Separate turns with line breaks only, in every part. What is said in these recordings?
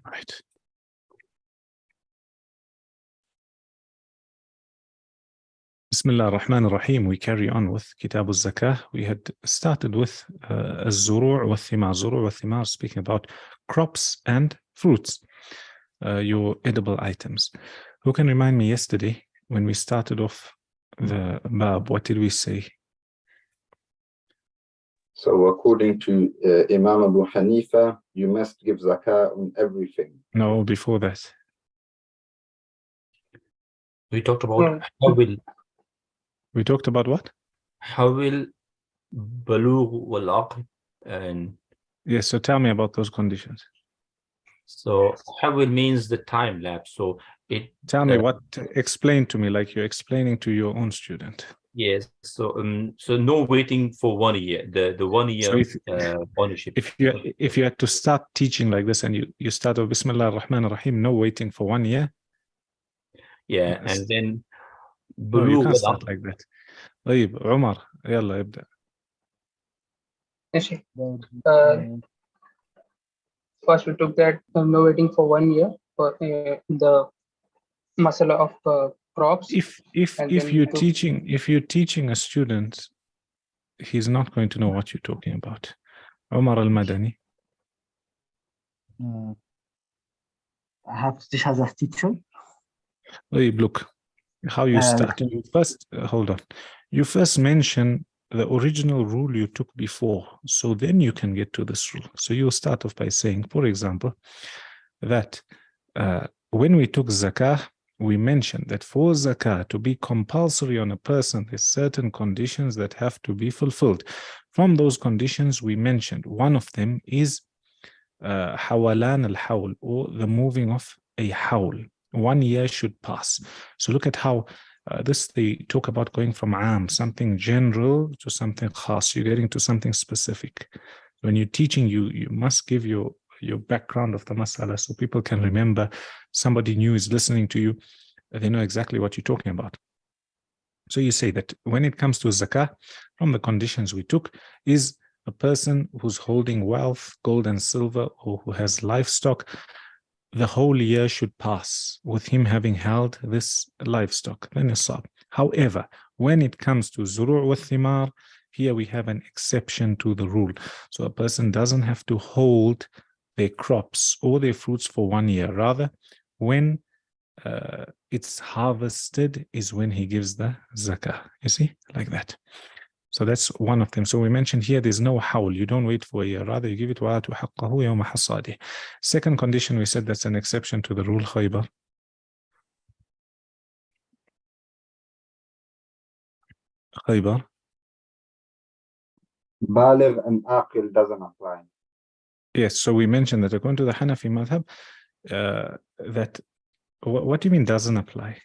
Right. Bismillah ar-Rahman ar-Rahim. We carry on with Kitab al-Zakah. We had started with al-Zuru' wal-Thimar. Zuru' wal-Thimar, speaking about crops and fruits, your edible items. Who can remind me yesterday when we started off the bab, what did we say?
So according to Imam Abu Hanifa, you must give zakah on everything.
No, before that.
We talked about how will
We talked about what?
balugh wal aql, and
Yes, so tell me about those conditions.
so how means the time lapse. So it
Tell me what, explain to me like you're explaining to your own student.
yes. So so no waiting for 1 year. The 1 year ownership.
If you had to start teaching like this and you start with Bismillah ar-Rahman ar-Rahim, no waiting for 1 year.
Yeah, and then
No, you
balugh
can't
wal
start
aql.
like that. طيب عمر يلا ابدأ.
First we took that no waiting for 1 year for the masala of crops.
If you're teaching a student, he's not going to know what you're talking about. Umar al-Madani.
I have to teach as a teacher.
Look, how you start. You first, hold on. You first mention the original rule you took before, so then you can get to this rule. So you start off by saying, for example, that when we took zakah, we mentioned that for zakah to be compulsory on a person, there's certain conditions that have to be fulfilled. From those conditions, we mentioned one of them is hawalan al-hawl, or the moving of a hawl. 1 year should pass. So look at how they talk about going from something general, to something khas. You're getting to something specific. When you're teaching, you must give your background of the masala so people can remember. Somebody new is listening to you, they know exactly what you're talking about. So you say that when it comes to zakah, from the conditions we took, is a person who's holding wealth, gold and silver, or who has livestock, the whole year should pass with him having held this livestock, the nisab. However, when it comes to zuru' wa thimar, here we have an exception to the rule. So a person doesn't have to hold their crops or their fruits for 1 year. Rather, when it's harvested is when he gives the zakah. You see, like that. So that's one of them. So we mentioned here there's no hawl. You don't wait for a year. Rather, you give it وَآتُوا حَقَّهُ يَوْمَ حَصَادِهِ. Second condition, we said that's an exception to the rule. Khaybar. Khaybar.
Baligh and aqil doesn't apply.
Yes, so we mentioned that according to the Hanafi madhab, that what do you mean doesn't apply?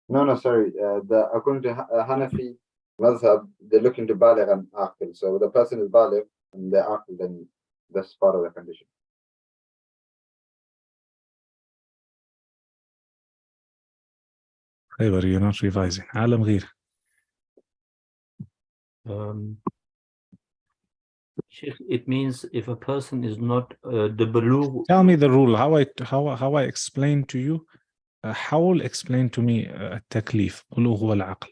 No, sorry. According to Hanafi madhab, they look into baligh and aqil. So the person is baligh and the aqil, then that's part of the condition.
Khaybar, you're not revising. Alam Gheer.
It means if a person is not the balugh.
Tell me the rule. How I explain to you. Hawl explain to me taklif, bulugh wal aql.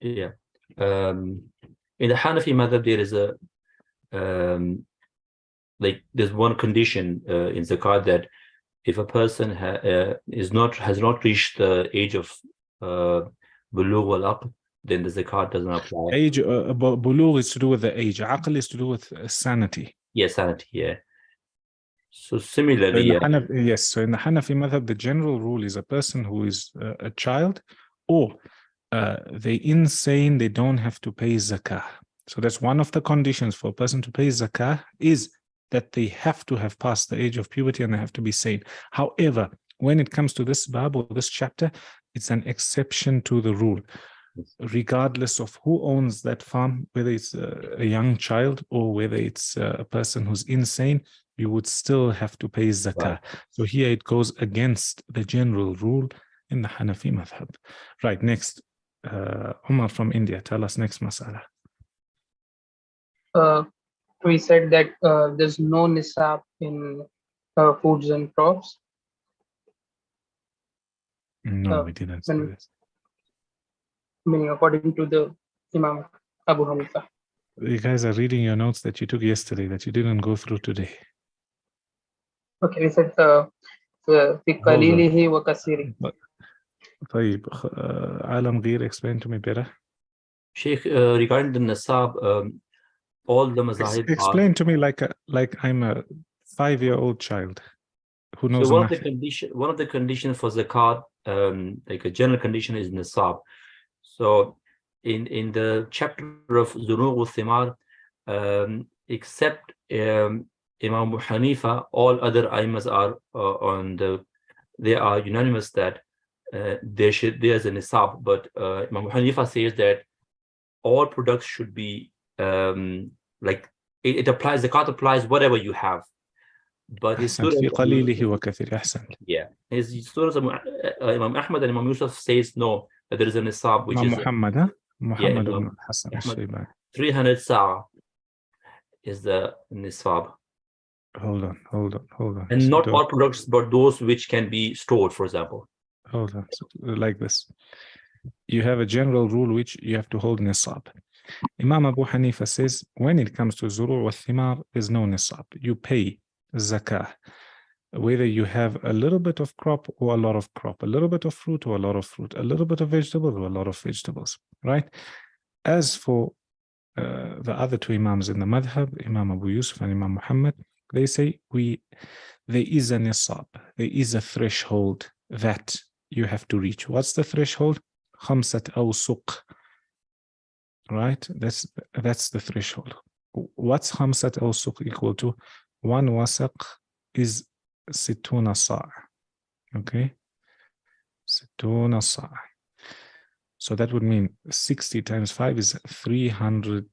Yeah. In the Hanafi madhab, there is a there's one condition in zakat that if a person has not reached the age of bulugh wal aql, then the zakat doesn't apply.
Age, bulugh is to do with the age. Aql is to do with sanity.
Yeah, sanity. Yeah. So similarly,
yes. So in the Hanafi madhab, the general rule is a person who is a child, or they insane, they don't have to pay zakah. So that's one of the conditions for a person to pay zakah, is that they have to have passed the age of puberty and they have to be sane. However, when it comes to this bab or this chapter, it's an exception to the rule. Regardless of who owns that farm, whether it's a young child or whether it's a person who's insane, you would still have to pay zakah. Right. So here it goes against the general rule in the Hanafi madhab. Right, next. Umar from India, tell us next masala.
we said that there's no nisab in foods and crops.
No, we didn't say
when-
this.
Meaning according to the Imam Abu Hanifa.
You guys are reading your notes that you took yesterday that you didn't go through today.
Okay, we said في قليله وكثيره.
طيب, Alam Gheer, explain to me better.
Sheikh, regarding the Nasab, all the mazahib
Explain to me like I'm a 5-year-old child who knows
so one
nothing.
of the conditions for zakat, like a general condition, is Nasab. So in the chapter of Zunugh al-Thimar, except Imam Abu Hanifa, all other Aimas are they are unanimous that there's a Nisab, but Imam Abu Hanifa says that all products should be like it applies, zakat applies whatever you have. But his
أحسنت. في
students,
قليله وكثير. أحسنت.
yeah, his students, Imam Ahmad and Imam Yusuf says no, that there is a nisab which
Imam
is
Muhammad, huh? Muhammad
Imam
ibn Hassan
Ahmad.
al-Shaybani.
300 sa'a is the nisab,
Hold on.
and
So
not
don't-
all products, but those which can be stored, for example.
Hold on. So, like this. You have a general rule which you have to hold nisab. Imam Abu Hanifa says when it comes to zuru' wa thimar, there's no nisab. You pay zakah, whether you have a little bit of crop or a lot of crop, a little bit of fruit or a lot of fruit, a little bit of vegetables or a lot of vegetables, right? As for the other two imams in the madhab, Imam Abu Yusuf and Imam Muhammad, they say there is a nisab, there is a threshold that you have to reach. What's the threshold? Khamsat awsuq, right? That's the threshold. What's khamsat awsuq equal to? 1 wasaq is situna sa', okay? Situna sa'. So that would mean 60 times 5 is 300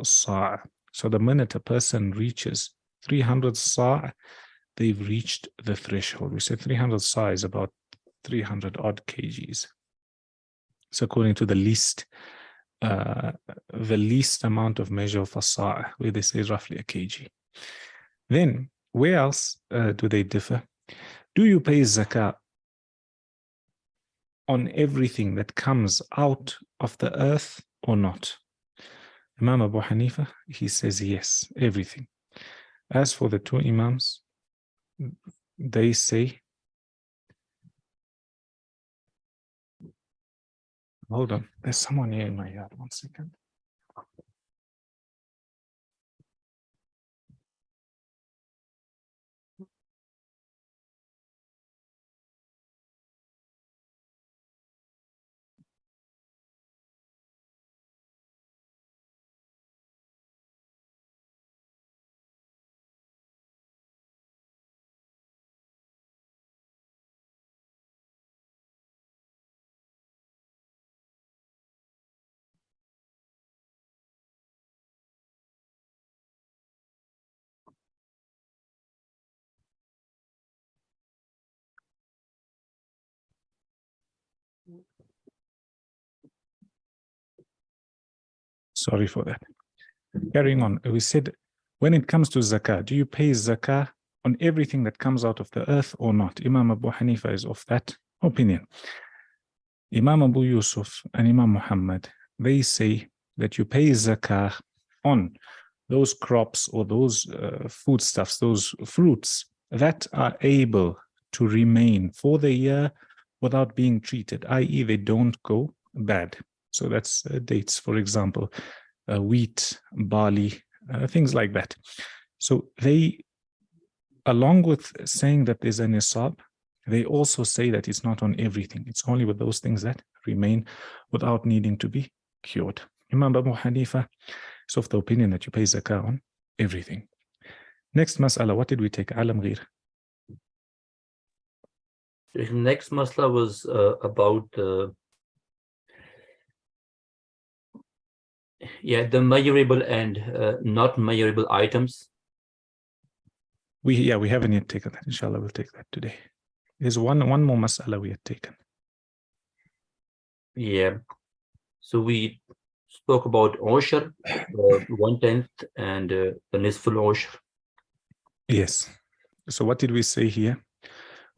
sa'. So the minute a person reaches 300 sa', they've reached the threshold. We said 300 sa' is about 300 odd kgs. So according to the least amount of measure of a sa', where they say roughly a kg. Then where else do they differ? Do you pay zakah on everything that comes out of the earth or not? Imam Abu Hanifa, he says yes, everything. As for the two imams, they say, hold on, there's someone here in my yard, 1 second. Sorry for that. Carrying on, we said, when it comes to zakah, do you pay zakah on everything that comes out of the earth or not? Imam Abu Hanifa is of that opinion. Imam Abu Yusuf and Imam Muhammad, they say that you pay zakah on those crops or those foodstuffs, those fruits that are able to remain for the year without being treated, i.e. they don't go bad. So that's dates, for example, wheat, barley, things like that. So they, along with saying that there's a nisab, they also say that it's not on everything. It's only with those things that remain without needing to be cured. Imam Abu Hanifa is of the opinion that you pay zakah on everything. Next mas'ala, what did we take? Alam Gheer.
The next masla was about the measurable and not measurable items.
We haven't yet taken that. Inshallah, we'll take that today. There's one more mas'ala we had taken.
Yeah. So we spoke about Osher, 1/10, and the Nisful Osher.
Yes. So what did we say here?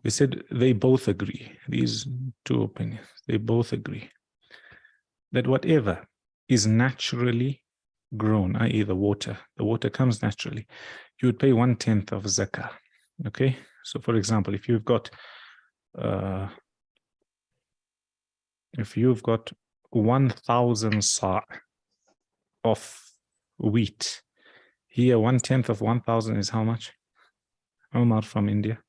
We said they both agree. These two opinions, they both agree that whatever is naturally grown, i.e. the water comes naturally, you would pay 1/10 of zakah. Okay. So for example, if you've got 1,000 sa' of wheat, here 1/10 of 1,000 is how much? Omar from India.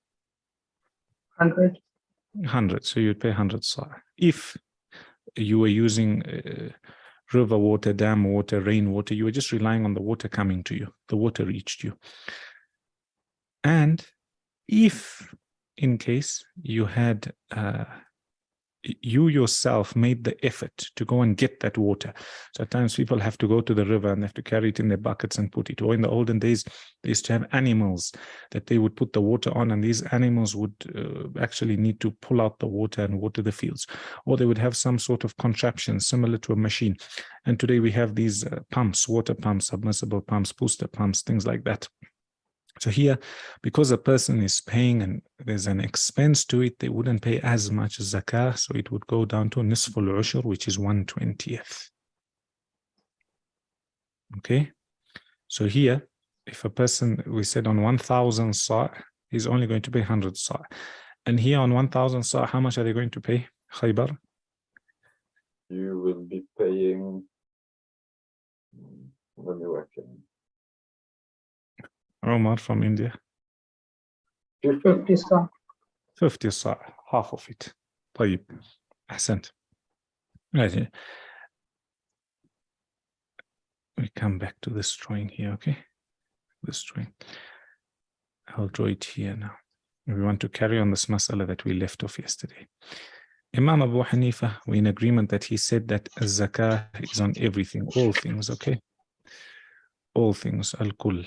100.
100. So you'd pay 100 sa'. If you were using river water, dam water, rainwater, you were just relying on the water coming to you. The water reached you. And if in case you had you yourself made the effort to go and get that water. So at times people have to go to the river and they have to carry it in their buckets and put it. Or in the olden days, they used to have animals that they would put the water on, and these animals would actually need to pull out the water and water the fields. Or they would have some sort of contraption similar to a machine. And today we have these pumps, water pumps, submersible pumps, booster pumps, things like that. So here, because a person is paying and there's an expense to it, they wouldn't pay as much zakah, so it would go down to nisful ushur, which is 1/20. Okay, so here, if a person, we said on 1,000 sa', he's only going to pay 100 sa'. And here on 1,000 sa', how much are they going to pay? Khaybar?
You will be paying, let me work in.
Omar from India.
50 sa'.
50 sa', half of it. طيب. أحسنت. Right. We come back to this drawing here, okay? This drawing. I'll draw it here now. We want to carry on this masala that we left off yesterday. Imam Abu Hanifa, we're in agreement that he said that zakah is on everything, all things, okay? All things, al-kull.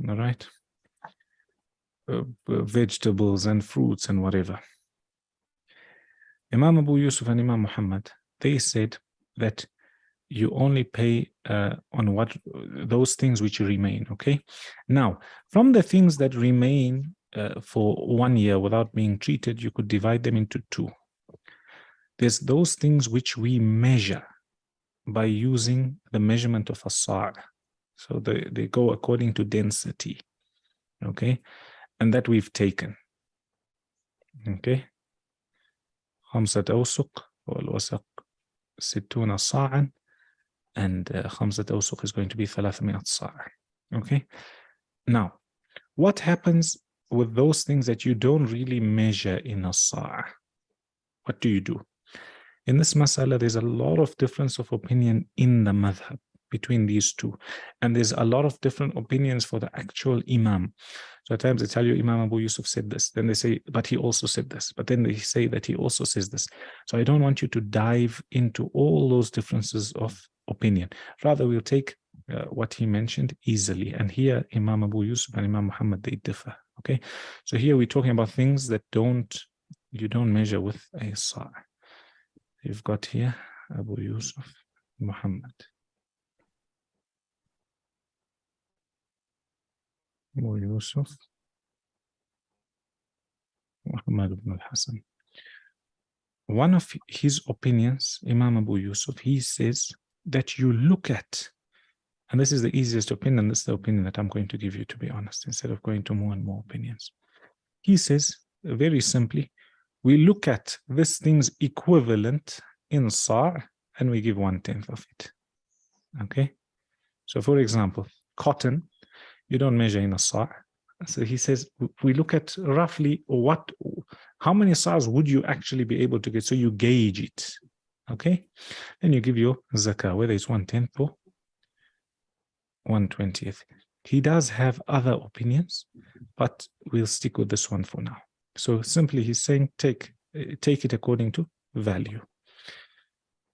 All right, vegetables and fruits and whatever. Imam Abu Yusuf and Imam Muhammad, they said that you only pay on what those things which remain. Okay, now from the things that remain for 1 year without being treated, you could divide them into two. There's those things which we measure by using the measurement of a sa'. So they go according to density, okay? And that we've taken, okay? 5 أوسق والوسق 60 صاعا, and 5 أوسق is going to be 300 صاع, okay? Now, what happens with those things that you don't really measure in a sa'? What do you do? In this masala, there's a lot of difference of opinion in the madhab between these two, and there's a lot of different opinions for the actual imam. So at times they tell you Imam Abu Yusuf said this, then they say but he also said this, but then they say that he also says this. So I don't want you to dive into all those differences of opinion. Rather, we'll take what he mentioned easily, and here Imam Abu Yusuf and Imam Muhammad, they differ. Okay, so here we're talking about things that you don't measure with a sa'. You've got here Abu Yusuf, Muhammad. Abu Yusuf, Muhammad ibn al-Hasan. One of his opinions, Imam Abu Yusuf, he says that you look at, and this is the easiest opinion, this is the opinion that I'm going to give you, to be honest, instead of going to more and more opinions. He says, very simply, we look at this thing's equivalent in sa' and we give 1/10 of it. Okay? So for example, cotton, you don't measure in a sa'. So he says, we look at roughly how many sa's would you actually be able to get? So you gauge it. Okay? Then you give your zakah, whether it's 1/10 or 1/20. He does have other opinions, but we'll stick with this one for now. So simply he's saying take it according to value,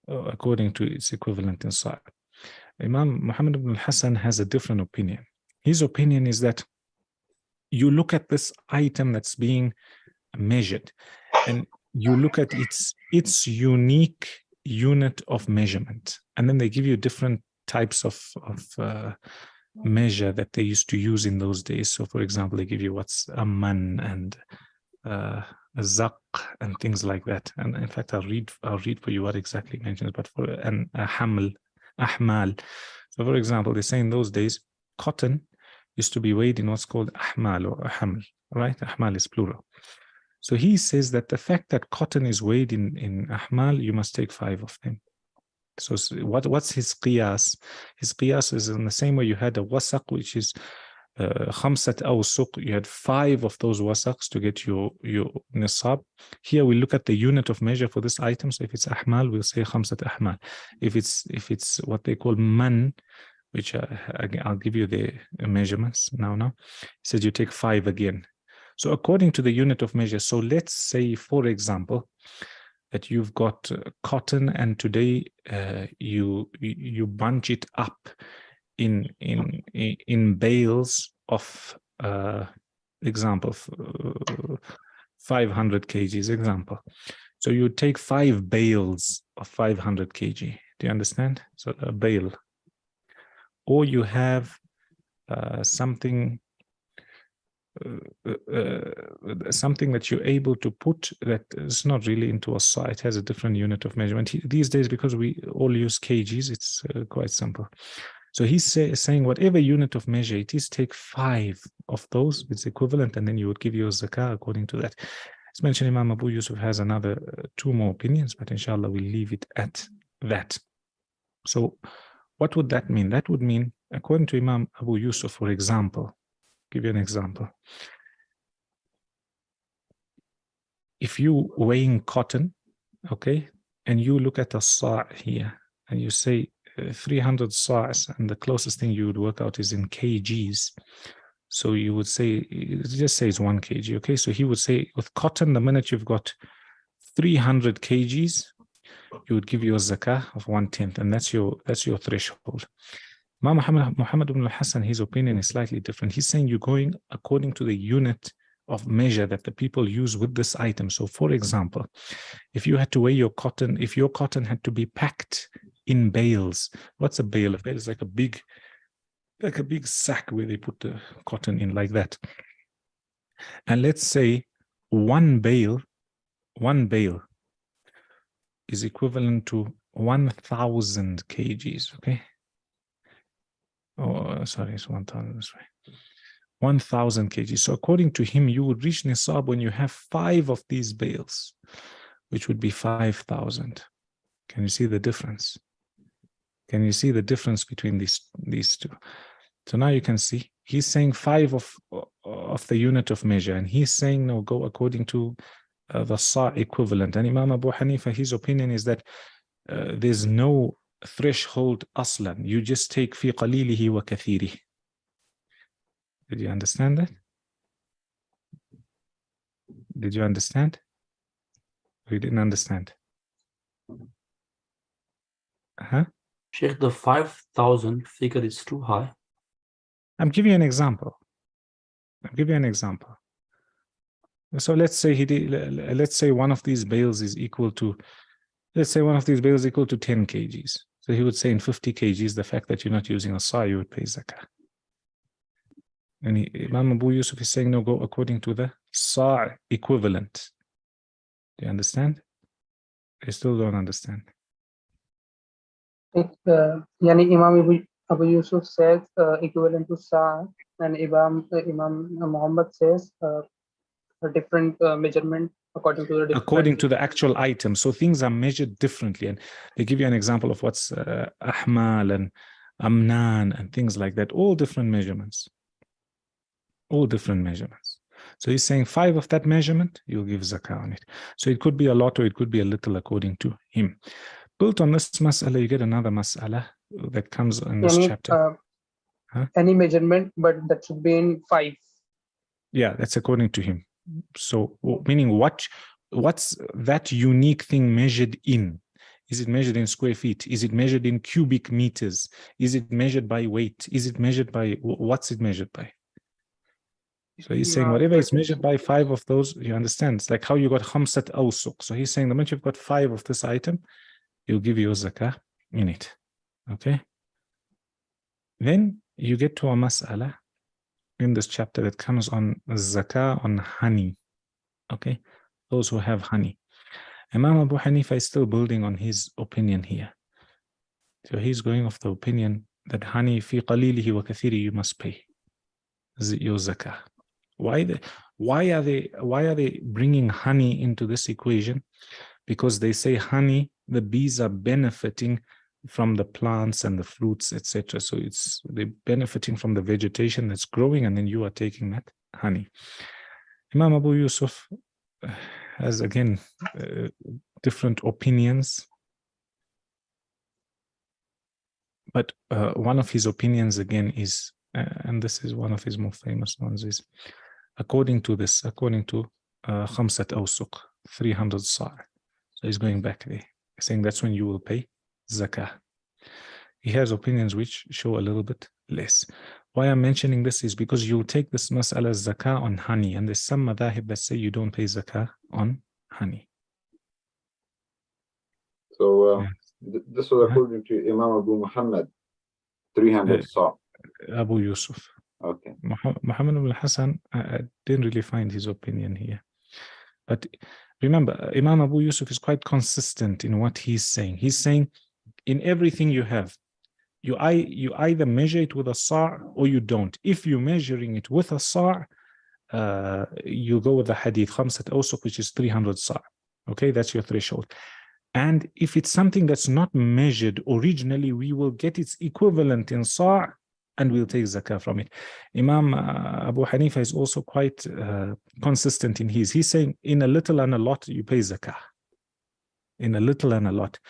according to its equivalent in sa'. Imam Muhammad ibn al-Hasan has a different opinion. His opinion is that you look at this item that's being measured and you look at its unique unit of measurement. And then they give you different types of measure that they used to use in those days. So for example, they give you what's a man and a zaq and things like that. And in fact, I'll read for you what exactly mentions, but for an ahmal. So for example, they say in those days, cotton used to be weighed in what's called ahmal or ahaml, right? Ahmal is plural. So he says that the fact that cotton is weighed in ahmal, you must take 5 of them. So what's his qiyas? His qiyas is in the same way you had a wasaq, which is khamsat awsuq. You had 5 of those wasaqs to get your nisab. Here we look at the unit of measure for this item. So if it's ahmal, we'll say khamsat ahmal. If it's what they call man, which I'll give you the measurements now. He says you take 5 again. So according to the unit of measure, so let's say, for example, that you've got cotton, and today you bunch it up in bales of example 500 kgs example. So you take 5 bales of 500 kg. Do you understand? So a bale. Or you have something that you're able to put that is not really into a saw. It has a different unit of measurement. These days, because we all use kgs, it's quite simple. So he's saying whatever unit of measure it is, take 5 of those, it's equivalent, and then you would give your zakah according to that. As mentioned, Imam Abu Yusuf has another 2 more opinions, but inshallah we'll leave it at that. So what would that mean? That would mean, according to Imam Abu Yusuf, for example, give you an example. If you weighing cotton, okay, and you look at a sa' here, and you say 300 sa'as, and the closest thing you would work out is in kgs. So you would say, it just says 1 kg, okay? So he would say, with cotton, the minute you've got 300 kgs, you would give your zakah of 1/10, and that's your threshold. Muhammad ibn al-Hassan, his opinion is slightly different. He's saying you're going according to the unit of measure that the people use with this item. So for example, if you had to weigh your cotton, if your cotton had to be packed in bales, what's a bale? A bale is like a big sack where they put the cotton in, like that. And let's say one bale is equivalent to 1,000 kgs, okay? Oh, sorry, it's 1,000 this way. 1,000 kg. So according to him, you would reach nisab when you have 5 of these bales, which would be 5,000. Can you see the difference? Can you see the difference between these two? So now you can see he's saying 5 of the unit of measure, and he's saying no, go according to the sa' equivalent. And Imam Abu Hanifa, his opinion is that there's no threshold aslan. You just take fi qalilihi wa kathiri. Did you understand that? Did you understand? We didn't understand.
Sheikh, the 5,000 figure is too high.
I'm giving you an example. So let's say let's say one of these bales is equal to, let's say one of these bales is equal to 10 kgs. So he would say in 50 kgs, the fact that you're not using a sa', you would pay zakah. And Imam Abu Yusuf is saying, no, go according to the sa' equivalent. Do you understand? I still don't understand.
Yani Imam Abu Yusuf says equivalent to sa', and Imam Muhammad says a different measurement according to the
actual item. So things are measured differently, and they give you an example of what's ahmal and amnan and things like that. All different measurements. So he's saying 5 of that measurement, you'll give zakah on it. So it could be a lot or it could be a little according to him. Built on this mas'ala, you get another mas'ala that comes in this chapter.
Any measurement, but that should be in 5.
Yeah, that's according to him. So meaning what's that unique thing measured in? Is it measured in square feet? Is it measured in cubic meters? Is it measured by weight? Is it measured by, what's it measured by? So he's saying whatever is measured by 5 of those, you understand. It's like how you got khamsat awsuq. So he's saying the moment you've got 5 of this item, you'll give your zakah in it. Okay. Then you get to a mas'ala in this chapter that comes on zakah on honey. Okay. Those who have honey. Imam Abu Hanifa is still building on his opinion here. So he's going off the opinion that honey fi qalilihi wa kathiri, you must pay your zakah. Why are they bringing honey into this equation? Because they say honey, the bees are benefiting from the plants and the fruits, etc. So they're benefiting from the vegetation that's growing, and then you are taking that honey. Imam Abu Yusuf has again different opinions, but one of his opinions again is, and this is one of his more famous ones, is according to khamsat awsuq, 300 sa'. So he's going back there, saying that's when you will pay zakah. He has opinions which show a little bit less. Why I'm mentioning this is because you'll take this mas'ala zakah on honey, and there's some madhahib that say you don't pay zakah on honey.
So this was according to Imam Abu Muhammad, 300 sa'.
Abu Yusuf.
Okay.
Muhammad ibn Hassan, I didn't really find his opinion here. But remember, Imam Abu Yusuf is quite consistent in what he's saying. He's saying in everything you have, you either measure it with a sa' or you don't. If you're measuring it with a sa', you go with the hadith, khamsat awsuq, which is 300 sa'. Okay, that's your threshold. And if it's something that's not measured originally, we will get its equivalent in sa' and we'll take zakah from it. Imam Abu Hanifa is also quite consistent in his. He's saying in a little and a lot, you pay zakah. In a little and a lot.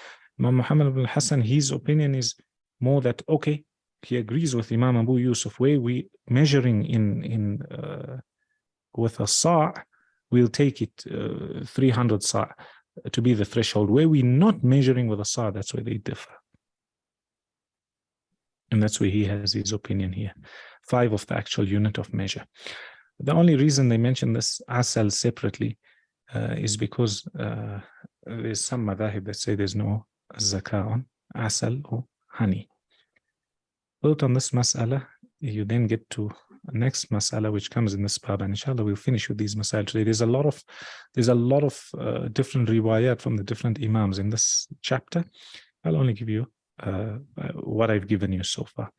Imam Muhammad ibn Hassan, his opinion is more that, okay, he agrees with Imam Abu Yusuf, where we measuring in with a sa', we'll take it 300 sa' to be the threshold. Where we're not measuring with a sa', that's where they differ. And that's where he has his opinion here. 5 of the actual unit of measure. The only reason they mention this asal separately is because there's some madhahib that say there's no zakah on asal or honey. Built on this mas'ala, you then get to the next mas'ala which comes in this bab, and inshallah we'll finish with these mas'ala today. There's a lot of different riwayat from the different imams in this chapter. I'll only give you what I've given you so far.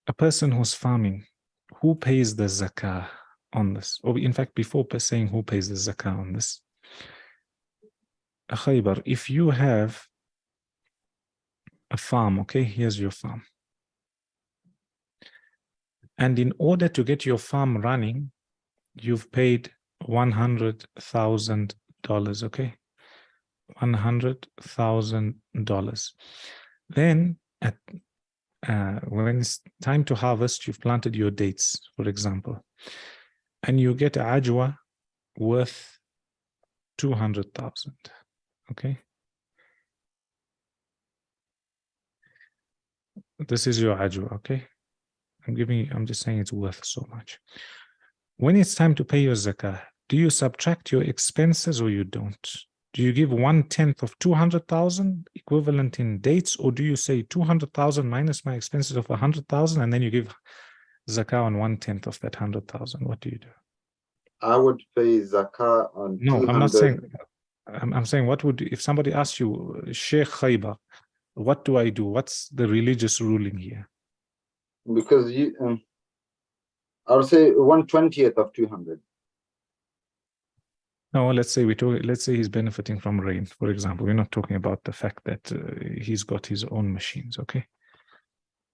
A person who's farming, who pays the zakah on this? Or in fact, before saying who pays the zakah on this, Khaybar, if you have a farm, okay, here's your farm. And in order to get your farm running, you've paid $100,000, okay? $100,000. Then when it's time to harvest, you've planted your dates, for example, and you get ajwa worth 200,000. Okay. This is your ajwa, okay? I'm just saying it's worth so much. When it's time to pay your zakah, do you subtract your expenses or you don't? Do you give 1/10 of 200,000 equivalent in dates, or do you say 200,000 minus my expenses of 100,000 and then you give zakah on 1/10 of that 100,000? What do you do?
I would pay zakah on.
No,
200.
I'm not saying. I'm saying, what would, if somebody asks you, Sheikh Khaybar, what do I do? What's the religious ruling here?
Because I would say 1/20th of 200.
No, let's say let's say he's benefiting from rain, for example. We're not talking about the fact that he's got his own machines, okay?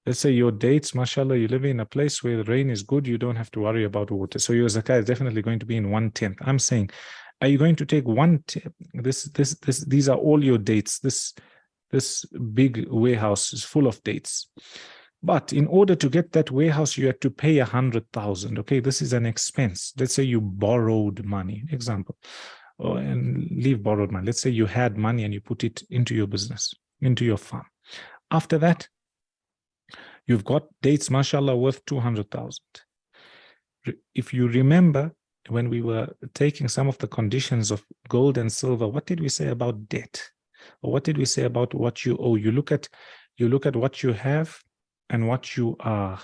Let's say your dates, mashallah, you live in a place where the rain is good, you don't have to worry about water. So your zakah is definitely going to be in 1/10. I'm saying, are you going to take these are all your dates. This big warehouse is full of dates. But in order to get that warehouse, you had to pay 100,000. Okay, this is an expense. Let's say you borrowed money, example, and leave borrowed money. Let's say you had money and you put it into your business, into your farm. After that, you've got dates, mashallah, worth 200,000. If you remember, when we were taking some of the conditions of gold and silver, what did we say about debt? What did we say about what you owe? You look at what you have and what you are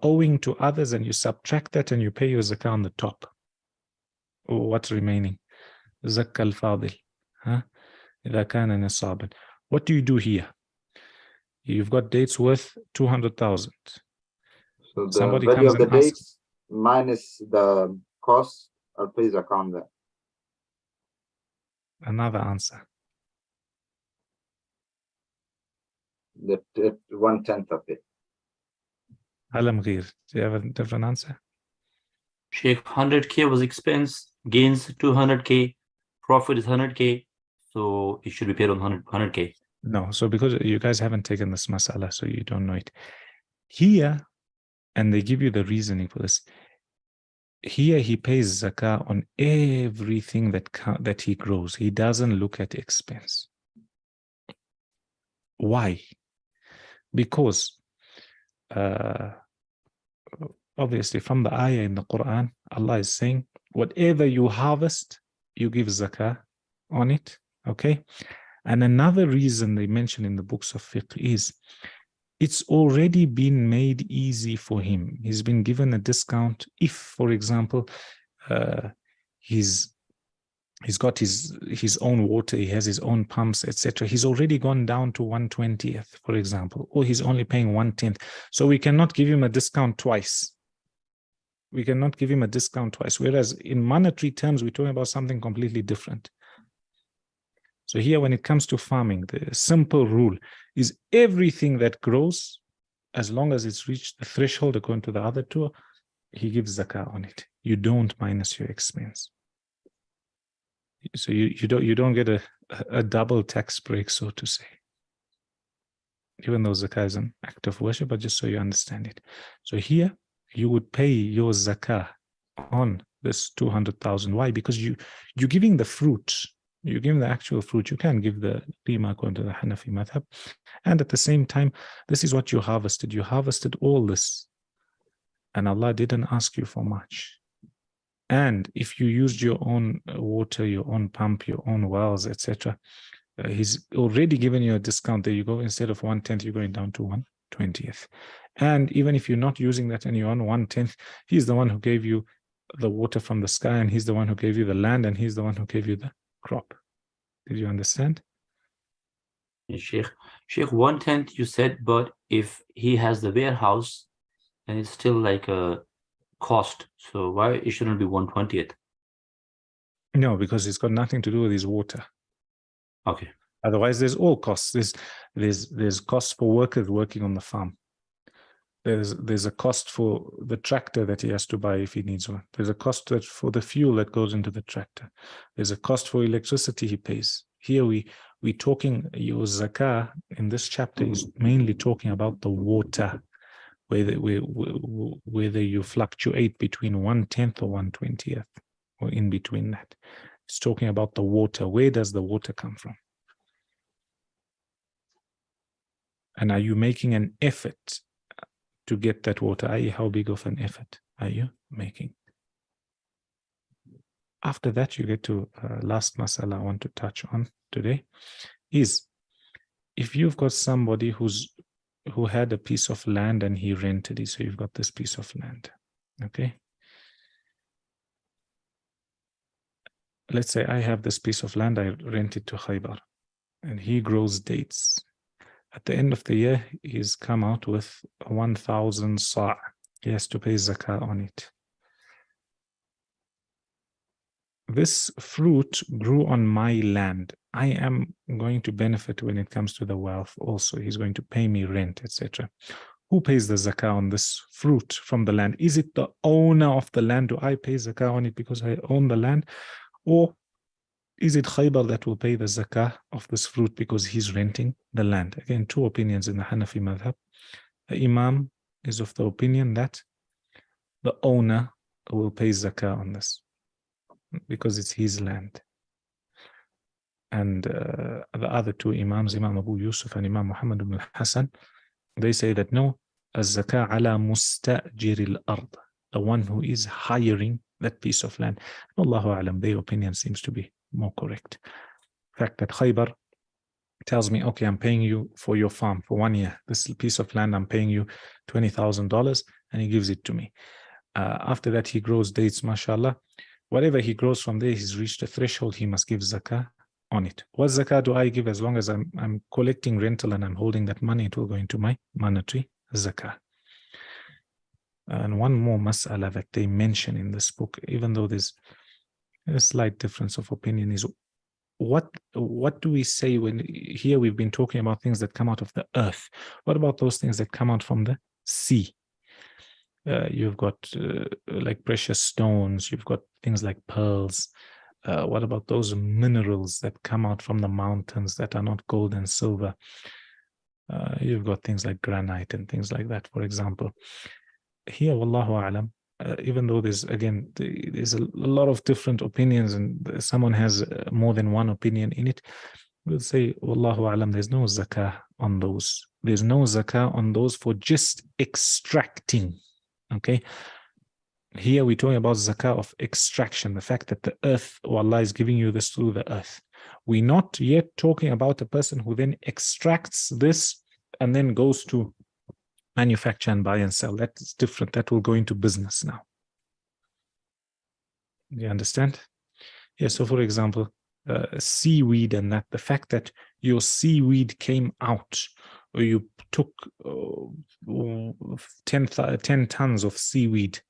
owing to others, and you subtract that and you pay your zakah on the top. What's remaining? Zakah al-fadil. إذا كان نصابا. What do you do here? You've got dates worth 200,000.
So the
Somebody
value
comes
of the
and asks,
dates minus the cost, I'll pay zakah on that.
another answer.
The 1/10 of it.
Alam Gheer, do you have a different answer?
Sheikh, 100K was expense, gains 200K, profit is 100K, so it should be paid on 100K.
No, so because you guys haven't taken this masala, so you don't know it. Here, and they give you the reasoning for this. Here he pays zakah on everything that he grows. He doesn't look at expense. Why? Because obviously from the ayah in the Quran, Allah is saying, whatever you harvest, you give zakah on it. Okay? And another reason they mention in the books of fiqh is it's already been made easy for him. He's been given a discount if, for example, he's got his own water, he has his own pumps, etc. He's already gone down to 1/20th, for example, or he's only paying 1/10. So we cannot give him a discount twice. We cannot give him a discount twice. Whereas in monetary terms, we're talking about something completely different. So here, when it comes to farming, the simple rule is everything that grows, as long as it's reached the threshold according to the other two, he gives zakah on it. You don't minus your expense. So you don't get a double tax break, so to say. Even though zakah is an act of worship, but just so you understand it. So here, you would pay your zakah on this 200,000. Why? Because you're giving the fruit. You give the actual fruit. You can't give the qima according to the Hanafi madhab. And at the same time, this is what you harvested. You harvested all this. And Allah didn't ask you for much. And if you used your own water, your own pump, your own wells, etc., He's already given you a discount. There you go. Instead of 1/10, you're going down to 1/20th. And even if you're not using that and you're on 1/10, He's the one who gave you the water from the sky, and He's the one who gave you the land, and He's the one who gave you the crop. Did you understand?
Yeah, Sheikh, 1/10 you said, but if he has the warehouse, then it's still like a cost. So why it shouldn't be 1/20th?
No, because it's got nothing to do with his water.
Okay.
Otherwise, there's all costs. There's costs for workers working on the farm. There's a cost for the tractor that he has to buy if he needs one. There's a cost for the fuel that goes into the tractor. There's a cost for electricity he pays. Here we talking, your zakah in this chapter is mainly talking about the water, whether you fluctuate between 1/10 or 1/20th or in between that. It's talking about the water. Where does the water come from? And are you making an effort to get that water? I.e., how big of an effort are you making? After that, you get to last masala I want to touch on today is if you've got somebody who had a piece of land and he rented it. So you've got this piece of land, okay? Let's say I have this piece of land, I rent it to Khaybar, and he grows dates. At the end of the year, he's come out with 1,000 sa'. He has to pay zakah on it. This fruit grew on my land. I am going to benefit when it comes to the wealth also. He's going to pay me rent, etc. Who pays the zakah on this fruit from the land? Is it the owner of the land? Do I pay zakah on it because I own the land? Or is it Khaybar that will pay the zakah of this fruit because he's renting the land? Again, two opinions in the Hanafi madhab. The Imam is of the opinion that the owner will pay zakah on this because it's his land. And the other two Imams, Imam Abu Yusuf and Imam Muhammad ibn al-Hasan, they say that no, az-zakah ala musta'jir al-ard, the one who is hiring that piece of land. Allahu alam, their opinion seems to be more correct. The fact that Khaybar tells me, okay, I'm paying you for your farm for 1 year. This piece of land, I'm paying you $20,000, and he gives it to me. After that, he grows dates, mashallah. Whatever he grows from there, he's reached a threshold, he must give zakah on it. What zakah do I give? As long as I'm collecting rental and I'm holding that money, it will go into my monetary zakah. And one more mas'ala that they mention in this book, even though there's a slight difference of opinion, is what do we say when here we've been talking about things that come out of the earth? What about those things that come out from the sea? You've got like precious stones, you've got things like pearls. What about those minerals that come out from the mountains that are not gold and silver? You've got things like granite and things like that, for example. Here, wallahu a'lam, even though there's a lot of different opinions and someone has more than one opinion in it, we'll say, wallahu a'lam, there's no zakah on those. There's no zakah on those for just extracting. Okay, here we're talking about zakah of extraction, the fact that the earth, or Allah is giving you this through the earth. We're not yet talking about a person who then extracts this and then goes to manufacture and buy and sell. That's different. That will go into business now. You understand? Yeah, so for example, seaweed, and that the fact that your seaweed came out, or you took 10 tons of seaweed,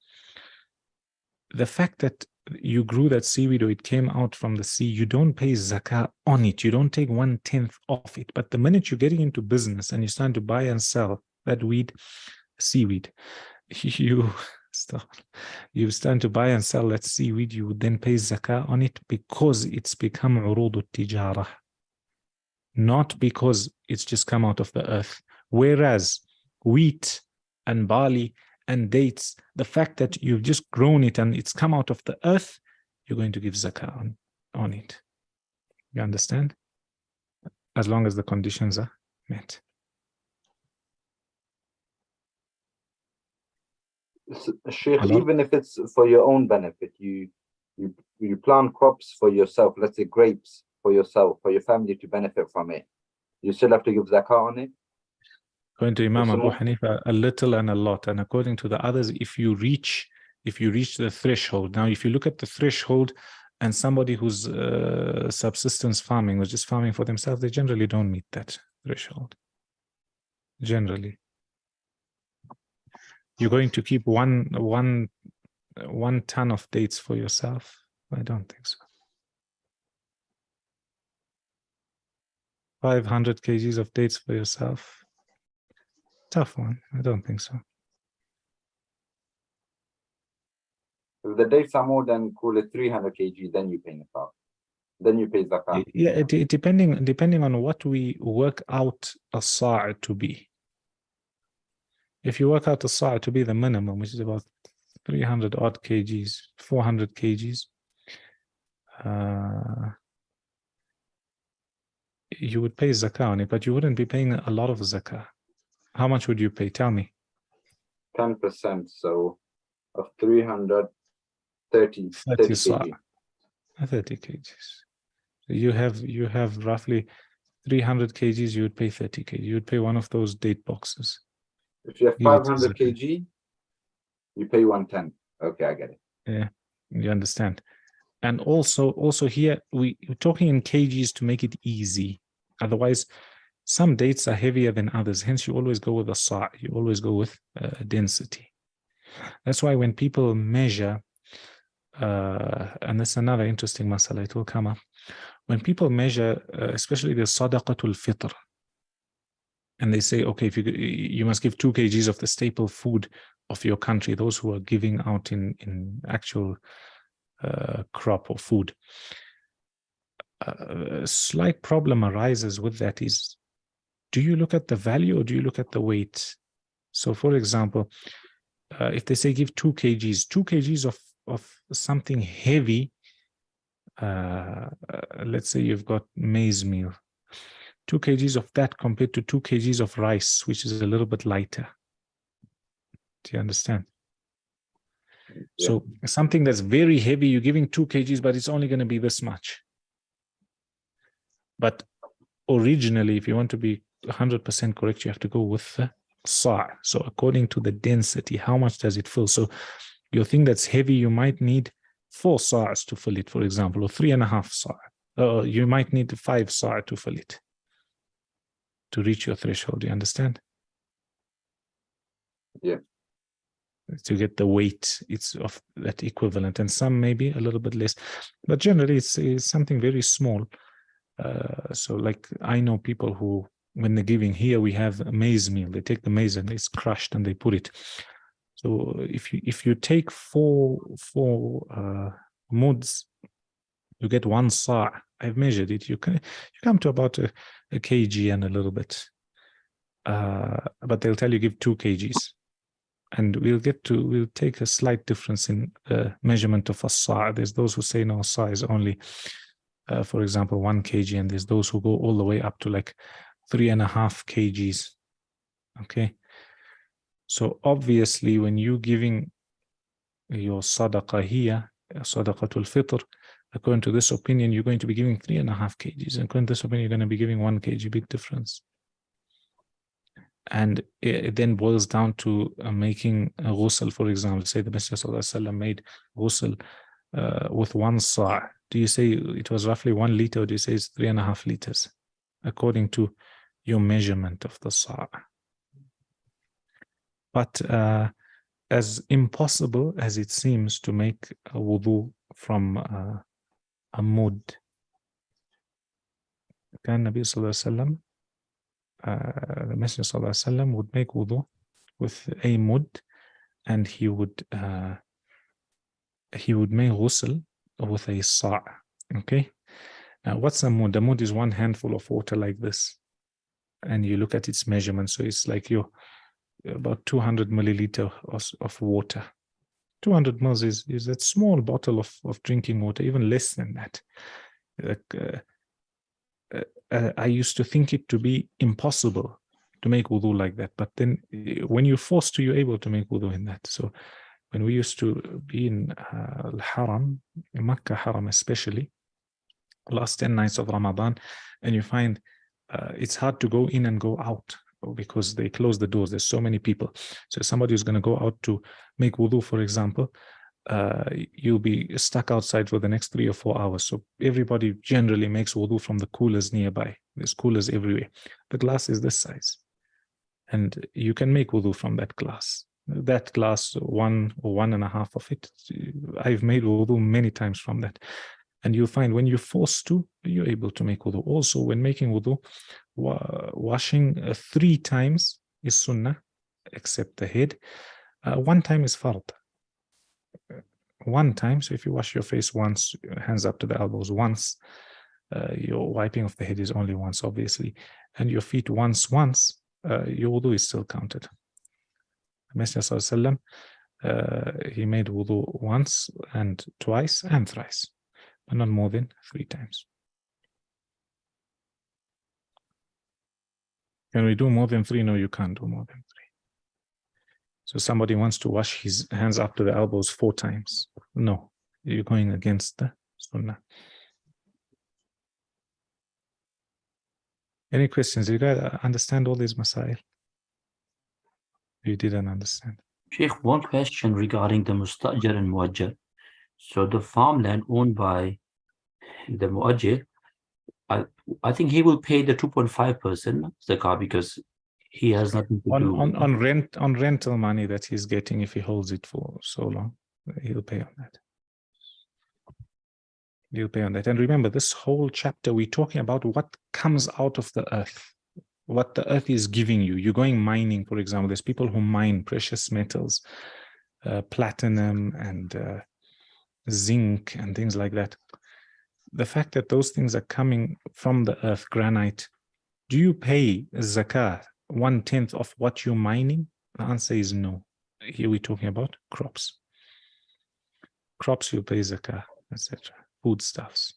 the fact that you grew that seaweed or it came out from the sea, you don't pay zakah on it. You don't take 1/10 of it. But the minute you're getting into business and you start to buy and sell that seaweed, you start to buy and sell that seaweed, you would then pay zakah on it because it's become urud al-tijara, not because it's just come out of the earth. Whereas wheat and barley and dates, the fact that you've just grown it and it's come out of the earth, you're going to give zakah on it. You understand? As long as the conditions are met.
Sheikh,
Hello?
even if it's for your own benefit, you plant crops for yourself, let's say grapes for yourself, for your family to benefit from it, you still have to give zakah on it?
According to Imam Abu Hanifa, a little and a lot. And according to the others, if you reach the threshold. Now, if you look at the threshold and somebody who's subsistence farming, was just farming for themselves, they generally don't meet that threshold. Generally. You're going to keep one ton of dates for yourself? I don't think so. 500 kgs of dates for yourself? Tough one. I don't think so.
If the dates are more than, call it 300 kg, then you pay nifab. Then you pay zakah.
Yeah, depending on what we work out a sa' to be. If you work out a sa' to be the minimum, which is about 300 odd kgs, 400 kgs, you would pay zakah on it, but you wouldn't be paying a lot of zakah. How much would you pay? Tell me.
10%, so of 330
30
kg.
30 kgs. So you have roughly 300 kgs, you would pay 30 kg. You would pay one of those date boxes.
If you have 500 kg, you pay 110. Okay, I get it.
Yeah, you understand. And also here, we're talking in kgs to make it easy. Otherwise, some dates are heavier than others. Hence, you always go with a sa'. You always go with density. That's why when people measure, and that's another interesting masala, it will come up. When people measure, especially the sadaqatul fitr, and they say, okay, if you must give 2 kgs of the staple food of your country, those who are giving out in actual crop or food. A slight problem arises with that is, do you look at the value or do you look at the weight? So for example, if they say give 2 kgs of something heavy, let's say you've got maize meal, 2 kgs of that compared to 2 kgs of rice, which is a little bit lighter. Do you understand? Yeah. So something that's very heavy, you're giving 2 kgs, but it's only going to be this much. But originally, if you want to be 100% correct, you have to go with the sa'. So according to the density, how much does it fill? So your thing that's heavy, you might need 4 sa'as to fill it, for example, or 3.5 sa'. You might need 5 sa' to fill it, to reach your threshold. You understand?
Yeah.
To get the weight, it's of that equivalent, and some maybe a little bit less, but generally it's something very small. So like I know people who, when they're giving, here we have a maize meal, they take the maize and it's crushed and they put it. So if you take four muds, you get 1 sa'. I've measured it. You come to about a kg and a little bit, but they'll tell you give 2 kgs. And we'll take a slight difference in measurement of a sa'. There's those who say no, sa' is only, for example, 1 kg, and there's those who go all the way up to like 3.5 kgs. Okay. So obviously, when you're giving your sadaqah here, sadaqatul fitr, according to this opinion, you're going to be giving 3.5 kgs. And according to this opinion, you're going to be giving 1 kg, big difference. And it then boils down to making a ghusl, for example. Say the Messenger Sallallahu Alaihi Wasallam made ghusl with 1 sa'. Do you say it was roughly 1 liter, or do you say it's 3.5 liters? According to your measurement of the sa'. But as impossible as it seems to make a wudu from a mud, كان النبي صلى الله عليه وسلم, the Messenger صلى الله عليه وسلم would make wudu with a mud, and he would make ghusl with a sa'. Okay. Now, what's a mud? A mud is 1 handful of water like this, and you look at its measurement. So it's like your about 200 milliliter of water. 200 mils is that small bottle of drinking water, even less than that. I used to think it to be impossible to make wudu like that, but then when you're forced to, you're able to make wudu in that. So when we used to be in Al-Haram, in Makkah Haram especially, last 10 nights of Ramadan, and you find it's hard to go in and go out because they close the doors. There's so many people. So somebody who's going to go out to make wudu, for example, you'll be stuck outside for the next 3 or 4 hours. So everybody generally makes wudu from the coolers nearby. There's coolers everywhere. The glass is this size, and you can make wudu from that glass. That glass, 1 or 1.5 of it, I've made wudu many times from that. And you'll find when you're forced to, you're able to make wudu. Also, when making wudu, washing 3 times is sunnah, except the head. 1 time is fard. 1 time, so if you wash your face once, hands up to the elbows once, your wiping of the head is only once, obviously, and your feet once, your wudu is still counted. The Messenger Sallallahu Alaihi Wasallam, he made wudu once and twice and thrice, but not more than 3 times. Can we do more than 3? No, you can't do more than 3. So somebody wants to wash his hands up to the elbows 4 times. No, you're going against the sunnah. Any questions? You guys understand all these masail? You didn't understand.
Sheikh, one question regarding the Mustajar and Muajjar. So the farmland owned by the Muajjar, I think he will pay the 2.5% zakah because he has nothing to do
on rental money that he's getting. If he holds it for so long, he'll pay on that. He'll pay on that. And remember, this whole chapter, we're talking about what comes out of the earth, what the earth is giving you. You're going mining, for example. There's people who mine precious metals, platinum and zinc and things like that. The fact that those things are coming from the earth, granite, do you pay zakah 1/10 of what you're mining? The answer is no. Here we're talking about crops. Crops you pay zakah, etc. Foodstuffs.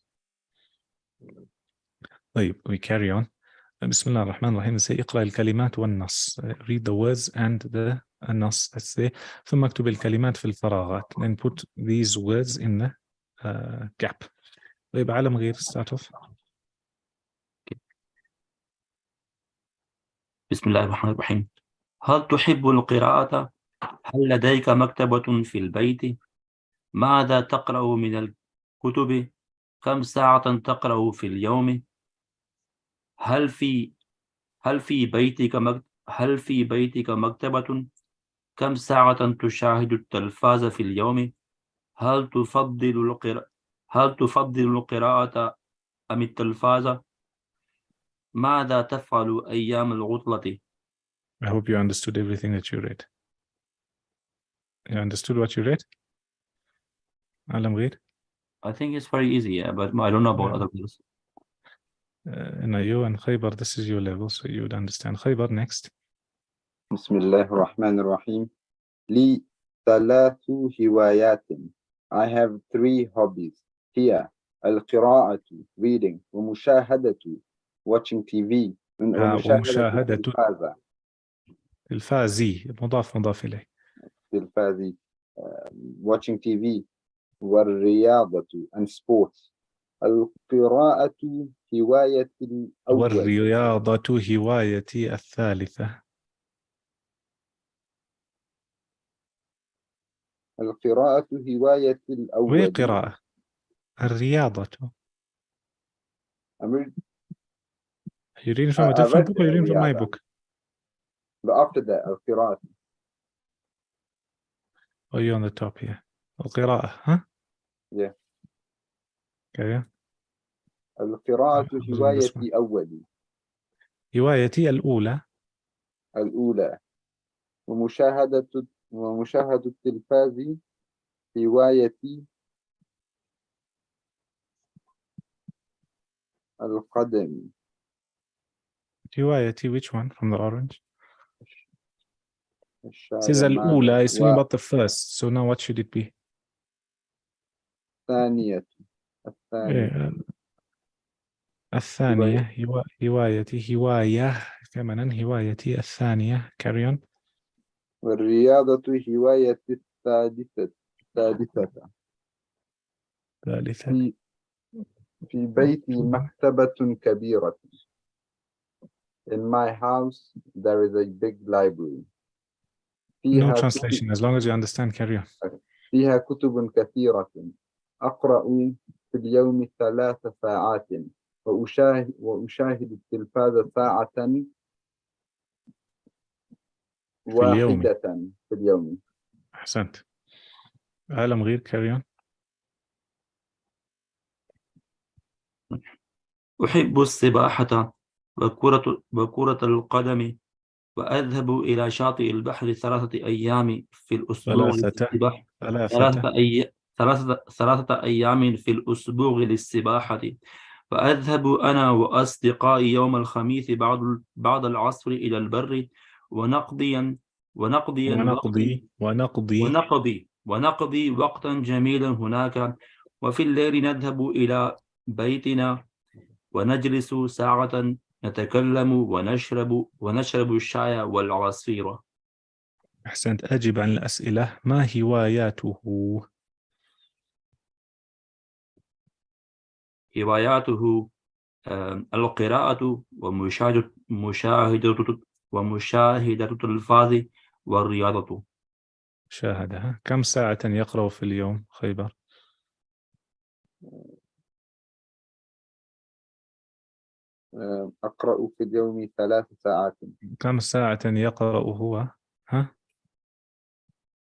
We carry on. Bismillah ar-Rahman ar-Rahim. Say اقرأ الكلمات والنص. Read the words and the nas that's there. ثم اكتب الكلمات في الفراغات. Then put these words in the gap. طيب عالم غير start off.
بسم الله الرحمن الرحيم. هل تحب القراءة؟ هل لديك مكتبة في البيت؟ ماذا تقرأ من الكتب؟ كم ساعة تقرأ في اليوم؟ هل في بيتك مكتبة؟ كم ساعة تشاهد التلفاز في اليوم؟ هل تفضل القراءة أم التلفاز؟ ماذا تفعل أيام العطلة؟
I hope you understood everything that you read. You understood what you read? Alam Gheer?
I think it's very easy, yeah, but I don't know about
Yeah.
other people.
You and Khaybar, this is your level, so you would understand. Khaybar, next.
بسم الله الرحمن الرحيم. لي 3 هوايات. I have 3 hobbies. هي القراءة reading ومشاهدة watching TV ومشاهدة التلفاز
الفازي مضاف إليه.
التلفازي watching TV والرياضة and sports. القراءة هوايتي الأول.
والرياضة هوايتي الثالثة.
القراءة هوايتي الأول.
وهي قراءة. الرياضة. You're reading from a different book or you're reading from my book?
But after that, القراءة.
Oh, you're on the top here. القراءة, huh?
Yeah.
Okay.
القراءة هوايتي أولي.
هوايتي الأولى.
الأولى. ومشاهدة التلفاز هوايتي القدم.
هوايتي, which one from the orange? It says الأولى, it's talking about the first. So now what should it be?
الثانية.
الثانية. هوايتي هواية كمان هوايتي الثانية. carry on.
والرياضة هوايتي الثالثة. في بيتي مكتبة كبيرة. In my house there is a big library.
No translation as long as you understand. Carry on.
فيها كتب كثيرة. أقرأ في اليوم 3 ساعات وأشاهد التلفاز ساعة واحدة في اليوم.
أحسنت. عالم غير. carry on.
أحب السباحة وكرة القدم وأذهب إلى شاطئ البحر 3 أيام في الأسبوع للسباحة. 3 أيام في الأسبوع للسباحة. وأذهب أنا وأصدقائي يوم الخميس بعد العصر إلى البر ونقضي وقتا جميلا هناك. وفي الليل نذهب إلى بيتنا ونجلس ساعة نتكلم ونشرب الشاي والعصير.
أحسنت. أجب عن الأسئلة. ما هواياته؟
هواياته القراءة ومشاهدة التلفاز والرياضة.
شاهدها. كم ساعة يقرأ في اليوم خيبر؟
أقرأ في اليوم 3 ساعات.
كم ساعة يقرأ هو؟ ها؟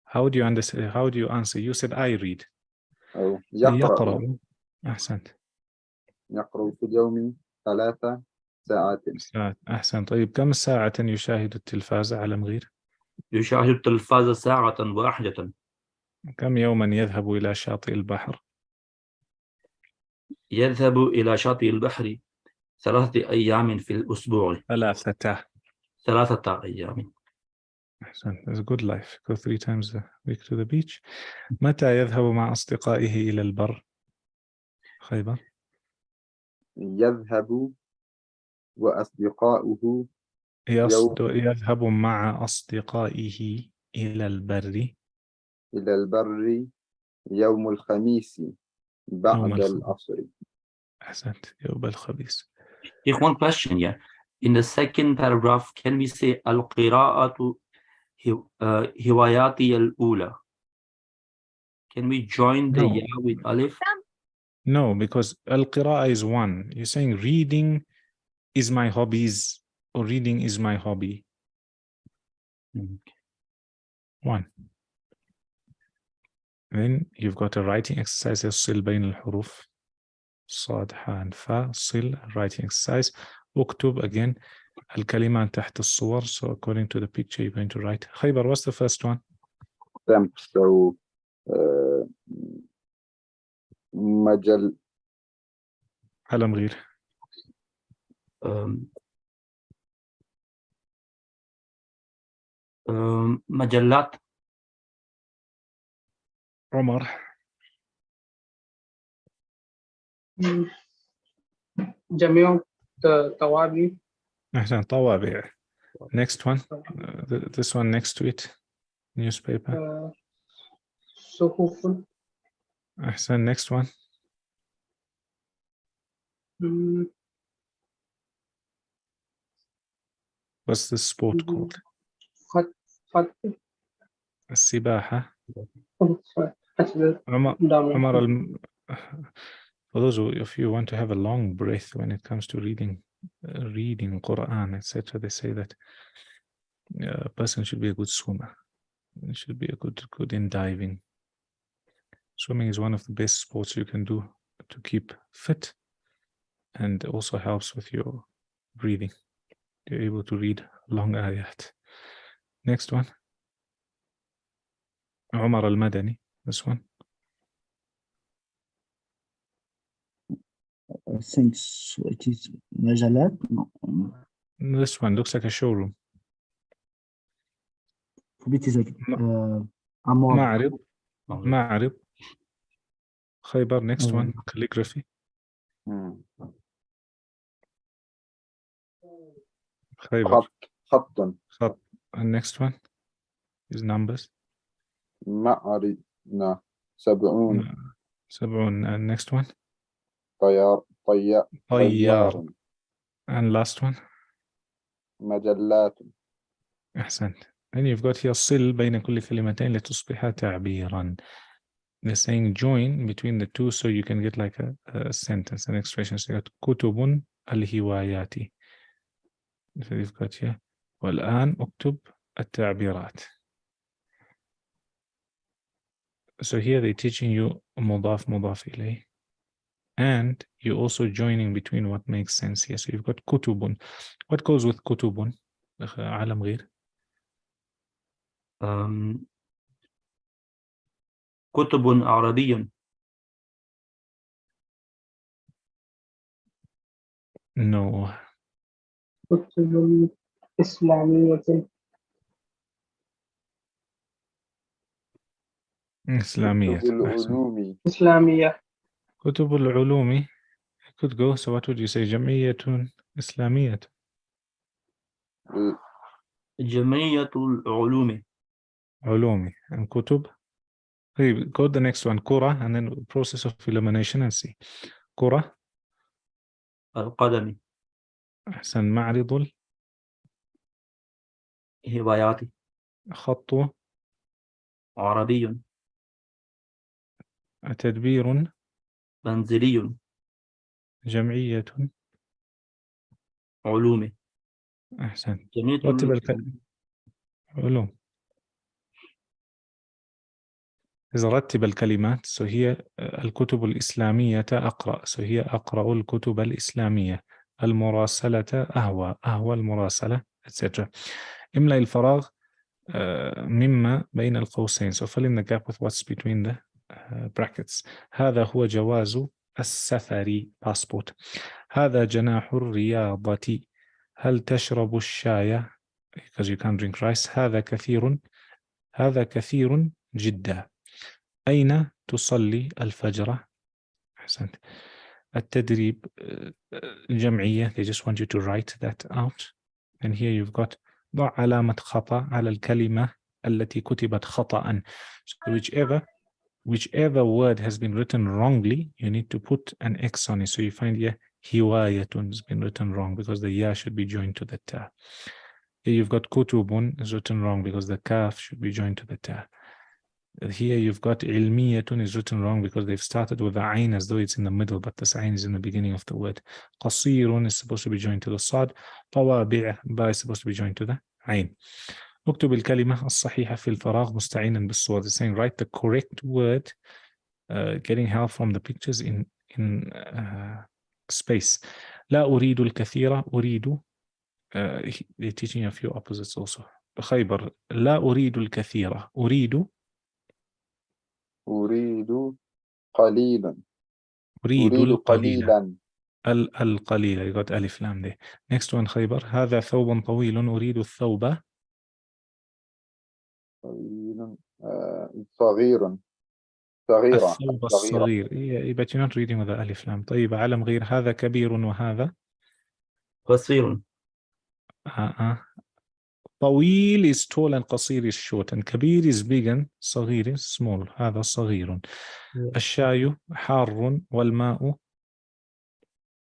How do you understand? How do you answer? You said I read.
أو
يقرأ. أحسنت.
يقرأ في اليوم 3 ساعات.
أحسنت. طيب كم ساعة يشاهد التلفاز على مغير؟
يشاهد التلفاز ساعة واحدة.
كم يوما يذهب إلى شاطئ البحر؟
يذهب إلى شاطئ البحر 3 أيام في الأسبوع.
3
أيام.
أحسنت. That's a good life. Go 3 times a week to the beach. متى يذهب مع أصدقائه إلى البر؟ خيبر.
يذهب وأصدقاؤه
يذهب مع أصدقائه إلى البر
يوم الخميس بعد العصر.
أحسنت. يوم الخميس.
One question, yeah. in the second paragraph, can we say al-qira'atu hiwayati al-ula? Can we join the
No.
ya with alif?
No, because al-qira'a is one. You're saying reading is my hobbies or reading is my hobby. One. Then you've got a writing exercise, صل بين الحروف صاد حاء فاء صل, writing exercise. اكتب again الكلمات تحت الصور. So according to the picture you're going to write. Khaybar, what's the first one?
Stamp. So مجل
علم غير.
مجلات.
عمر.
جميع توابي.
أحسن طوابع. Next one. This one next to it. Newspaper.
صحف.
أحسن. Next one. What's this sport called?
خط.
السباحة.
عمر.
For those of you who want to have a long breath when it comes to reading Quran, etc., they say that a person should be a good swimmer. He should be a good in diving. Swimming is one of the best sports you can do to keep fit, and also helps with your breathing. You're able to read long ayat. Next one. Umar al-Madani. This one.
I think so it is مجلات. No.
This one looks like a showroom.
It is عمار.
معرض. Khaybar. Next one. Calligraphy. Khaybar.
خط.
And next one is numbers.
معرض 70.
70. And next one.
طيار.
And last one.
مجلات.
أحسنت. And you've got here صل بين كل كلمتين لتصبح تعبيرا. They're saying join between the two so you can get like a sentence, an expression. So you got كتب الهوايات. So you've got here والآن اكتب التعبيرات. So here they're teaching you مضاف مضاف إليه, and you're also joining between what makes sense here. So you've got كتب. What goes with كتب? عالم غير.
كتب عربية.
No.
كتب إسلامية.
إسلامية.
إسلامية.
كتب العلوم. Could go. So what would you say? جمعية إسلامية.
جمعية العلوم.
علومي. And كتب. Hey, go to the next one. كرة, and then process of elimination and see. كرة.
القدم.
أحسن. معرض
هوايات.
خط.
عربي.
تدبير.
منزلي.
جمعية.
علوم.
أحسن.
جمعية
رتب علوم. إذا رتب الكلمات so هي الكتب الإسلامية أقرأ so هي أقرأ الكتب الإسلامية. المراسلة أهوى المراسلة etc. املأ الفراغ مما بين القوسين. So fill in the gap with what's between the brackets. هذا هو جواز السفر passport. هذا جناح الرياضة. هل تشرب الشاي because you can't drink rice. هذا كثير جدا. أين تصلي الفجر؟ أحسنت. التدريب الجمعية. They just want you to write that out. And here you've got ضع علامة خطأ على الكلمة التي كتبت خطأ. So whichever word has been written wrongly, you need to put an X on it. So you find here Hiwayatun has been written wrong because the ya should be joined to the ta. Here you've got kutubun is written wrong because the kaf should be joined to the ta. Here you've got ilmiyatun is written wrong because they've started with the ayn as though it's in the middle, but this ayn is in the beginning of the word. Qasirun is supposed to be joined to the sad. Tawabi' ba is supposed to be joined to the ayn. اكتب الكلمة الصحيحة في الفراغ مستعينا بالصور. It's saying write the correct word, getting help from the pictures in space. لا أريد الكثير أريد. They're teaching a few opposites also. خيبر لا أريد الكثير أريد
قليلا.
أريد
أريد
القليل.
قليلا.
القليل. You got ألف لام there. Next one خيبر هذا ثوب طويل أريد الثوب
صغير. صغيرة.
الثوب الصغير. Yeah, but you're not reading with the ألف لام. طيب علم غير هذا كبير وهذا
قصير.
طويل is tall and قصير is short, and كبير is big and صغير is small. هذا صغير. الشاي حار والماء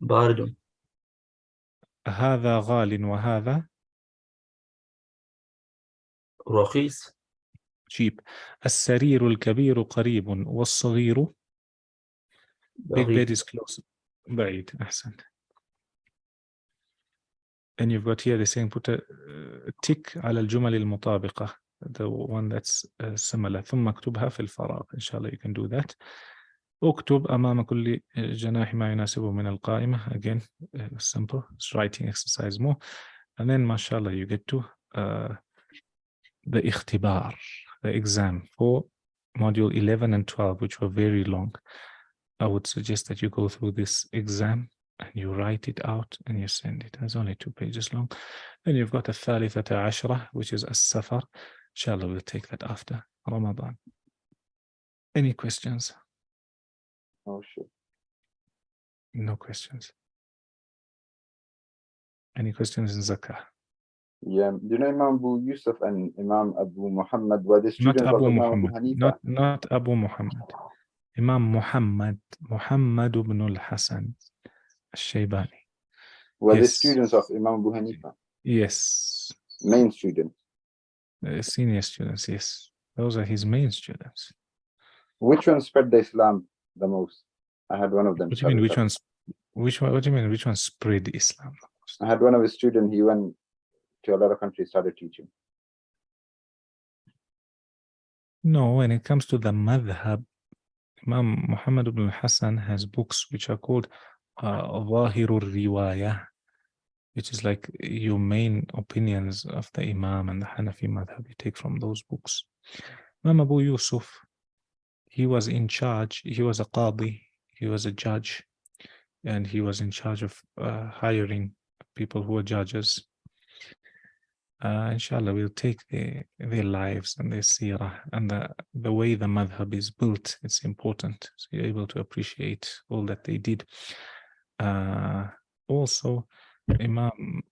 بارد.
هذا غال وهذا
رخيص.
cheap. السرير الكبير قريب والصغير big bed is close. بعيد. أحسن. And you've got here the saying put a tick على الجمل المطابقة, the one that's similar. ثم اكتبها في الفراغ. إن شاء الله you can do that. اكتب أمام كل جناح ما يناسبه من القائمة. Again, simple. It's writing exercise more. And then mashallah you get to the اختبار, the exam for module 11 and 12, which were very long. I would suggest that you go through this exam and you write it out and you send it. It's only 2 pages long. Then you've got a ثالثة عشرة, which is السفر. Inshallah, we'll take that after Ramadan. Any questions?
Oh, sure.
No questions. Any questions in Zakah?
Yeah, do you know Imam Abu Yusuf and Imam Abu Muhammad were the
Not
students of
Abu
Imam Abu
Muhammad.
Hanifa?
Not Abu Muhammad. Imam Muhammad ibn al-Hasan al-Shaybani.
Were the
Yes.
students of Imam Abu Hanifa?
Yes.
Main students.
Senior students, yes. Those are his main students.
Which one spread the Islam the most? I had one of them.
What do you mean, which ones? What do you mean, which one spread Islam?
I had one of his students, he went to a lot of countries, started teaching.
No, when it comes to the madhab, Imam Muhammad ibn al-Hasan has books which are called Zahirul Riwayah, which is like your main opinions of the Imam and the Hanafi madhab. You take from those books. Imam Abu Yusuf, he was in charge, he was a qadi, he was a judge, and he was in charge of hiring people who were judges. Inshallah, we'll take their lives and their seerah and the way the madhab is built. It's important, so you're able to appreciate all that they did. Also, Imam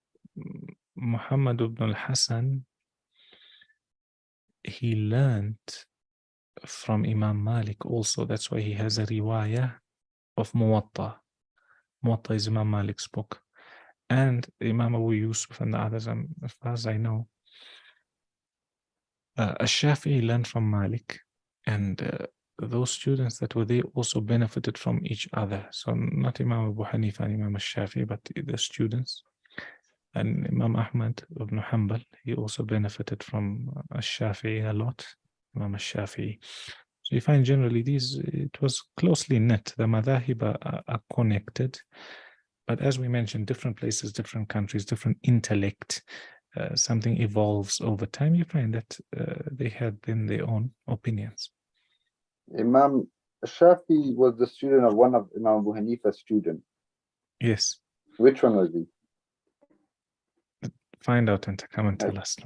Muhammad ibn al-Hasan, he learned from Imam Malik also. That's why he has a riwayah of Muwatta. Muwatta is Imam Malik's book. And Imam Abu Yusuf and the others, as far as I know, Ash-Shafi'i learned from Malik, and those students that were there also benefited from each other. So not Imam Abu Hanifa and Imam Ash-Shafi'i, but the students. And Imam Ahmad ibn Hanbal, he also benefited from Ash-Shafi'i a lot, Imam Ash-Shafi'i. So you find generally it was closely knit. The madhahib are connected. But as we mentioned, different places, different countries, different intellect, something evolves over time. You find that they had then their own opinions.
Imam Shafi was the student of one of Imam Abu Hanifa's students.
Yes.
Which one was he?
Find out and come and tell us.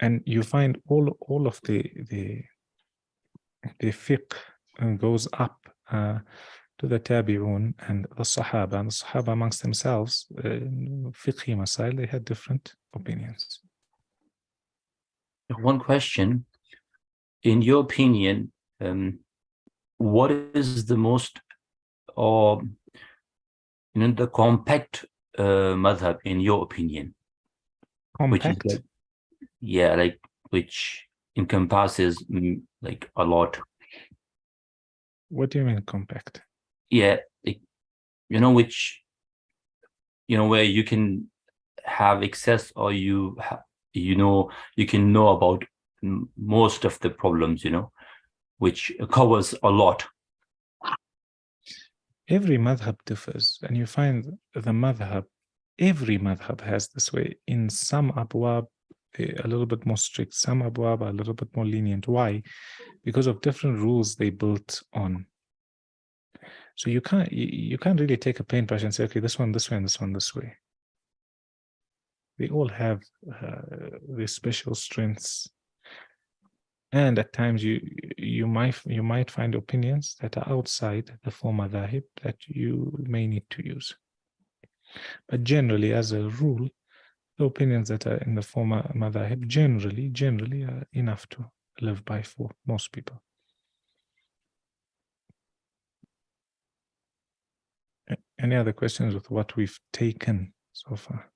And you find all of the fiqh goes up to the tabi'un and the sahaba. And the sahaba amongst themselves, fiqhi masail, they had different opinions.
One question. in your opinion, what is the most, or the compact madhab in your opinion? Which is
Compact.
like, which encompasses like a lot.
What do you mean compact?
Yeah, like, which, where you can have access, or you can know about most of the problems, which covers a lot.
Every madhab differs, and you find the madhab, every madhab has this way. In some abwab, a little bit more strict, some abwab are a little bit more lenient. Why? Because of different rules they built on. So you can't really take a paintbrush and say, okay, this one this way and this one this way. They all have their special strengths, and at times you might find opinions that are outside the four madhahib that you may need to use. But generally, as a rule, the opinions that are in the four madhahib generally are enough to live by for most people. Any other questions with what we've taken so far?